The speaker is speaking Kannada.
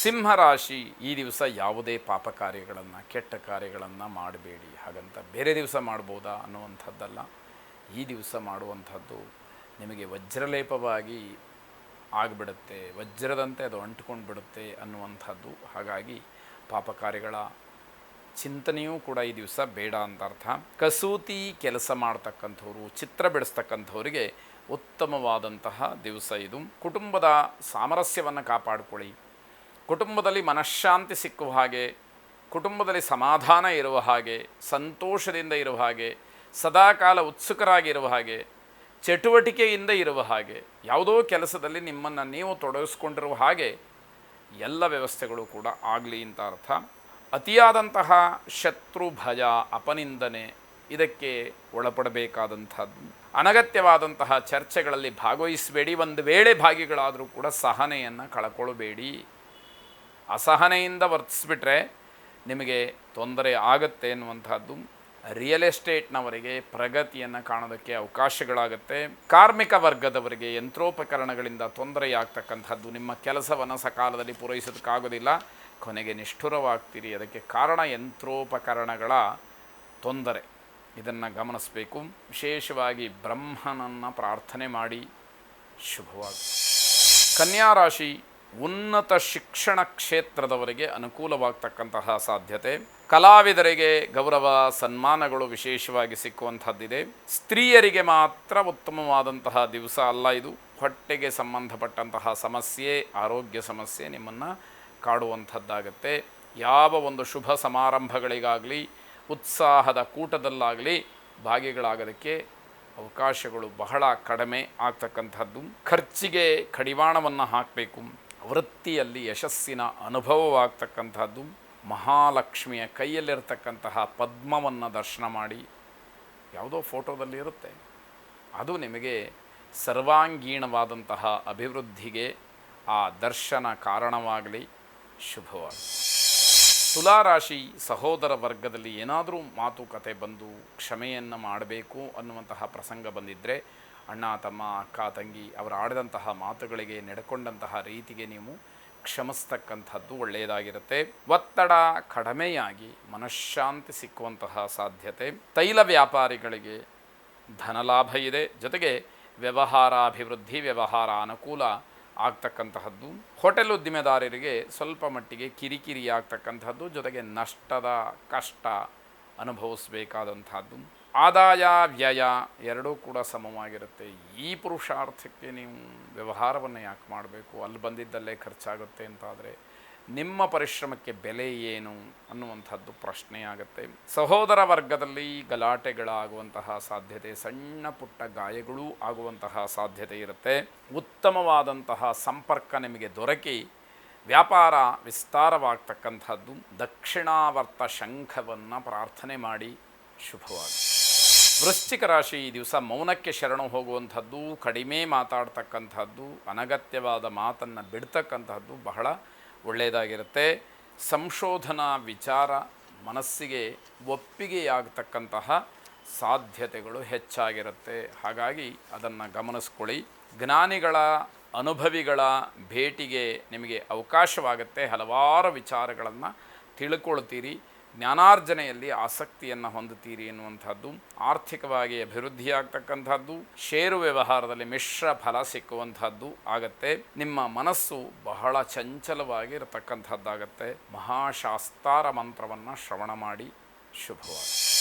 ಸಿಂಹರಾಶಿ, ಈ ದಿವಸ ಯಾವುದೇ ಪಾಪ ಕಾರ್ಯಗಳನ್ನು, ಕೆಟ್ಟ ಕಾರ್ಯಗಳನ್ನು ಮಾಡಬೇಡಿ. ಹಾಗಂತ ಬೇರೆ ದಿವಸ ಮಾಡ್ಬೋದಾ ಅನ್ನುವಂಥದ್ದಲ್ಲ. ಈ ದಿವಸ ಮಾಡುವಂಥದ್ದು ನಿಮಗೆ ವಜ್ರಲೇಪವಾಗಿ ಆಗಿಬಿಡುತ್ತೆ, ವಜ್ರದಂತೆ ಅದು ಅಂಟ್ಕೊಂಡು ಬಿಡುತ್ತೆ ಅನ್ನುವಂಥದ್ದು. ಹಾಗಾಗಿ ಪಾಪ ಕಾರ್ಯಗಳ ಚಿಂತನೆಯೂ ಕೂಡ ಈ ದಿವಸ ಬೇಡ ಅಂತ ಅರ್ಥ. ಕಸೂತಿ ಕೆಲಸ ಮಾಡ್ತಕ್ಕಂಥವ್ರು, ಚಿತ್ರ ಬಿಡಿಸ್ತಕ್ಕಂಥವ್ರಿಗೆ ಉತ್ತಮವಾದಂತಹ ದಿವಸ ಇದು. ಕುಟುಂಬದ ಸಾಮರಸ್ಯವನ್ನು ಕಾಪಾಡಿಕೊಳ್ಳಿ. ಕುಟುಂಬದಲ್ಲಿ ಮನಃಶಾಂತಿ ಸಿಕ್ಕುವ ಹಾಗೆ, ಕುಟುಂಬದಲ್ಲಿ ಸಮಾಧಾನ ಇರುವ ಹಾಗೆ, ಸಂತೋಷದಿಂದ ಇರುವ ಹಾಗೆ, ಸದಾಕಾಲ ಉತ್ಸುಕರಾಗಿರುವ ಹಾಗೆ, ಚಟುವಟಿಕೆಯಿಂದ ಇರುವ ಹಾಗೆ, ಯಾವುದೋ ಕೆಲಸದಲ್ಲಿ ನಿಮ್ಮನ್ನು ನೀವು ತೊಡಗಿಸ್ಕೊಂಡಿರುವ ಹಾಗೆ ಎಲ್ಲ ವ್ಯವಸ್ಥೆಗಳು ಕೂಡ ಆಗಲಿ ಅಂತ ಅರ್ಥ. ಅತಿಯಾದಂತಹ ಶತ್ರು ಭಯ, ಅಪನಿಂದನೆ ಇದಕ್ಕೆ ಒಳಪಡಬೇಕಾದಂಥದ್ದು. ಅನಗತ್ಯವಾದಂತಹ ಚರ್ಚೆಗಳಲ್ಲಿ ಭಾಗವಹಿಸಬೇಡಿ. ಒಂದು ವೇಳೆ ಭಾಗಿಗಳಾದರೂ ಕೂಡ ಸಹನೆಯನ್ನು ಕಳ್ಕೊಳ್ಬೇಡಿ. ಅಸಹನೆಯಿಂದ ವರ್ತಿಸ್ಬಿಟ್ರೆ ನಿಮಗೆ ತೊಂದರೆ ಆಗುತ್ತೆ ಎನ್ನುವಂಥದ್ದು. ರಿಯಲ್ ಎಸ್ಟೇಟ್ನವರಿಗೆ ಪ್ರಗತಿಯನ್ನು ಕಾಣೋದಕ್ಕೆ ಅವಕಾಶಗಳಾಗುತ್ತೆ. ಕಾರ್ಮಿಕ ವರ್ಗದವರಿಗೆ ಯಂತ್ರೋಪಕರಣಗಳಿಂದ ತೊಂದರೆಯಾಗ್ತಕ್ಕಂಥದ್ದು. ನಿಮ್ಮ ಕೆಲಸವನ್ನು ಸಕಾಲದಲ್ಲಿ ಪೂರೈಸೋದಕ್ಕಾಗೋದಿಲ್ಲ, ಕೊನೆಗೆ ನಿಷ್ಠುರವಾಗ್ತೀರಿ. ಅದಕ್ಕೆ ಕಾರಣ ಯಂತ್ರೋಪಕರಣಗಳ ತೊಂದರೆ. ಇದನ್ನು ಗಮನಿಸಬೇಕು. ವಿಶೇಷವಾಗಿ ಬ್ರಹ್ಮನನ್ನು ಪ್ರಾರ್ಥನೆ ಮಾಡಿ. ಶುಭವಾಗಿ. ಕನ್ಯಾ ರಾಶಿ, ಉನ್ನತ ಶಿಕ್ಷಣ ಕ್ಷೇತ್ರದವರಿಗೆ ಅನುಕೂಲವಾಗ್ತಕ್ಕಂತಹ ಸಾಧ್ಯತೆ. ಕಲಾವಿದರಿಗೆ ಗೌರವ ಸನ್ಮಾನಗಳು ವಿಶೇಷವಾಗಿ ಸಿಕ್ಕುವಂಥದ್ದಿದೆ. ಸ್ತ್ರೀಯರಿಗೆ ಮಾತ್ರ ಉತ್ತಮವಾದಂತಹ ದಿವಸ ಅಲ್ಲ ಇದು. ಹೊಟ್ಟೆಗೆ ಸಂಬಂಧಪಟ್ಟಂತಹ ಸಮಸ್ಯೆ, ಆರೋಗ್ಯ ಸಮಸ್ಯೆ ನಿಮ್ಮನ್ನು ಕಾಡುವಂಥದ್ದಾಗತ್ತೆ. ಯಾವ ಒಂದು ಶುಭ ಸಮಾರಂಭಗಳಿಗಾಗಲಿ, ಉತ್ಸಾಹದ ಕೂಟದಲ್ಲಾಗಲಿ ಭಾಗಿಗಳಾಗೋದಕ್ಕೆ ಅವಕಾಶಗಳು ಬಹಳ ಕಡಿಮೆ ಆಗ್ತಕ್ಕಂಥದ್ದು. ಖರ್ಚಿಗೆ ಕಡಿವಾಣವನ್ನು ಹಾಕಬೇಕು. ವೃತ್ತಿಯಲ್ಲಿ ಯಶಸ್ಸಿನ ಅನುಭವವಾಗ್ತಕ್ಕಂಥದ್ದು. ಮಹಾಲಕ್ಷ್ಮಿಯ ಕೈಯಲ್ಲಿರ್ತಕ್ಕಂತಹ ಪದ್ಮವನ್ನು ದರ್ಶನ ಮಾಡಿ. ಯಾವುದೋ ಫೋಟೋದಲ್ಲಿ ಇರುತ್ತೆ, ಅದು ನಿಮಗೆ ಸರ್ವಾಂಗೀಣವಾದಂತಹ ಅಭಿವೃದ್ಧಿಗೆ ಆ ದರ್ಶನ ಕಾರಣವಾಗಲಿ. ಶುಭವಾಗಿ. ತುಲಾರಾಶಿ, ಸಹೋದರ ವರ್ಗದಲ್ಲಿ ಏನಾದರೂ ಮಾತುಕತೆ ಬಂದು ಕ್ಷಮೆಯನ್ನು ಮಾಡಬೇಕು ಅನ್ನುವಂತಹ ಪ್ರಸಂಗ ಬಂದಿದ್ದರೆ, ಅಣ್ಣ ತಮ್ಮ, ಅಕ್ಕ ತಂಗಿ ಅವರ ಆಡಿದಂತಹ ಮಾತುಗಳಿಗೆ, ನಡೆಕೊಂಡಂತಹ ರೀತಿಗೆ ನೀವು ಕ್ಷಮಿಸ್ತಕ್ಕಂಥದ್ದು ಒಳ್ಳೆಯದಾಗಿರುತ್ತೆ. ಒತ್ತಡ ಕಡಿಮೆಯಾಗಿ ಮನಃಶಾಂತಿ ಸಿಕ್ಕುವಂತಹ ಸಾಧ್ಯತೆ. ತೈಲ ವ್ಯಾಪಾರಿಗಳಿಗೆ ಧನಲಾಭ ಇದೆ. ಜೊತೆಗೆ ವ್ಯವಹಾರಾಭಿವೃದ್ಧಿ, ವ್ಯವಹಾರ ಅನುಕೂಲ ಆಗ್ತಕ್ಕಂತಹದ್ದು. ಹೋಟೆಲ್ ಉದ್ದಿಮೆದಾರರಿಗೆ ಸ್ವಲ್ಪ ಮಟ್ಟಿಗೆ ಕಿರಿಕಿರಿ ಆಗ್ತಕ್ಕಂಥದ್ದು, ಜೊತೆಗೆ ನಷ್ಟದ ಕಷ್ಟ ಅನುಭವಿಸಬೇಕಾದಂಥದ್ದು. ಆದಾಯ ವ್ಯಯ ಎರಡೂ ಕೂಡ ಸಮವಾಗಿರುತ್ತೆ. ಈ ಪುರುಷಾರ್ಥಕ್ಕೆ ನೀವು ವ್ಯವಹಾರವನ್ನು ಯಾಕೆ ಮಾಡಬೇಕು, ಅಲ್ಲಿ ಬಂದಿದ್ದಲ್ಲೇ ಖರ್ಚಾಗುತ್ತೆ ಅಂತಾದರೆ ನಿಮ್ಮ ಪರಿಶ್ರಮಕ್ಕೆ ಬೆಲೆ ಏನು ಅನ್ನುವಂಥದ್ದು ಪ್ರಶ್ನೆಯಾಗುತ್ತೆ. ಸಹೋದರ ವರ್ಗದಲ್ಲಿ ಗಲಾಟೆಗಳಾಗುವಂತಹ ಸಾಧ್ಯತೆ, ಸಣ್ಣ ಪುಟ್ಟ ಗಾಯಗಳೂ ಆಗುವಂತಹ ಸಾಧ್ಯತೆ ಇರುತ್ತೆ. ಉತ್ತಮವಾದಂತಹ ಸಂಪರ್ಕ ನಿಮಗೆ ದೊರಕಿ ವ್ಯಾಪಾರ ವಿಸ್ತಾರವಾಗ್ತಕ್ಕಂಥದ್ದು. ದಕ್ಷಿಣಾವರ್ತ ಶಂಖವನ್ನು ಪ್ರಾರ್ಥನೆ ಮಾಡಿ. ಶುಭವಾಗಿ. ವೃಶ್ಚಿಕ ರಾಶಿ, ಈ ದಿವಸ ಮೌನಕ್ಕೆ ಶರಣು ಹೋಗುವಂಥದ್ದು, ಕಡಿಮೆ ಮಾತಾಡ್ತಕ್ಕಂಥದ್ದು, ಅನಗತ್ಯವಾದ ಮಾತನ್ನು ಬಿಡ್ತಕ್ಕಂಥದ್ದು ಬಹಳ ಒಳ್ಳೆಯದಾಗಿರುತ್ತೆ. ಸಂಶೋಧನಾ ವಿಚಾರ ಮನಸ್ಸಿಗೆ ಒಪ್ಪಿಗೆಯಾಗತಕ್ಕಂತಹ ಸಾಧ್ಯತೆಗಳು ಹೆಚ್ಚಾಗಿರುತ್ತೆ. ಹಾಗಾಗಿ ಅದನ್ನು ಗಮನಿಸ್ಕೊಳ್ಳಿ. ಜ್ಞಾನಿಗಳ, ಅನುಭವಿಗಳ ಭೇಟಿಗೆ ನಿಮಗೆ ಅವಕಾಶವಾಗುತ್ತೆ. ಹಲವಾರು ವಿಚಾರಗಳನ್ನು ತಿಳ್ಕೊಳ್ತೀರಿ. ಜ್ಞಾನಾರ್ಜನೆಯಲ್ಲಿ ಆಸಕ್ತಿಯನ್ನು ಹೊಂದುತ್ತೀರಿ ಎನ್ನುವಂಥದ್ದು. ಆರ್ಥಿಕವಾಗಿ ಅಭಿವೃದ್ಧಿಯಾಗ್ತಕ್ಕಂಥದ್ದು. ಷೇರು ವ್ಯವಹಾರದಲ್ಲಿ ಮಿಶ್ರ ಫಲ ಸಿಕ್ಕುವಂಥದ್ದು ಆಗತ್ತೆ. ನಿಮ್ಮ ಮನಸ್ಸು ಬಹಳ ಚಂಚಲವಾಗಿ ಇರತಕ್ಕಂಥದ್ದಾಗತ್ತೆ. ಮಹಾಶಾಸ್ತಾರ ಮಂತ್ರವನ್ನು ಶ್ರವಣ ಮಾಡಿ. ಶುಭವಾಗಿ.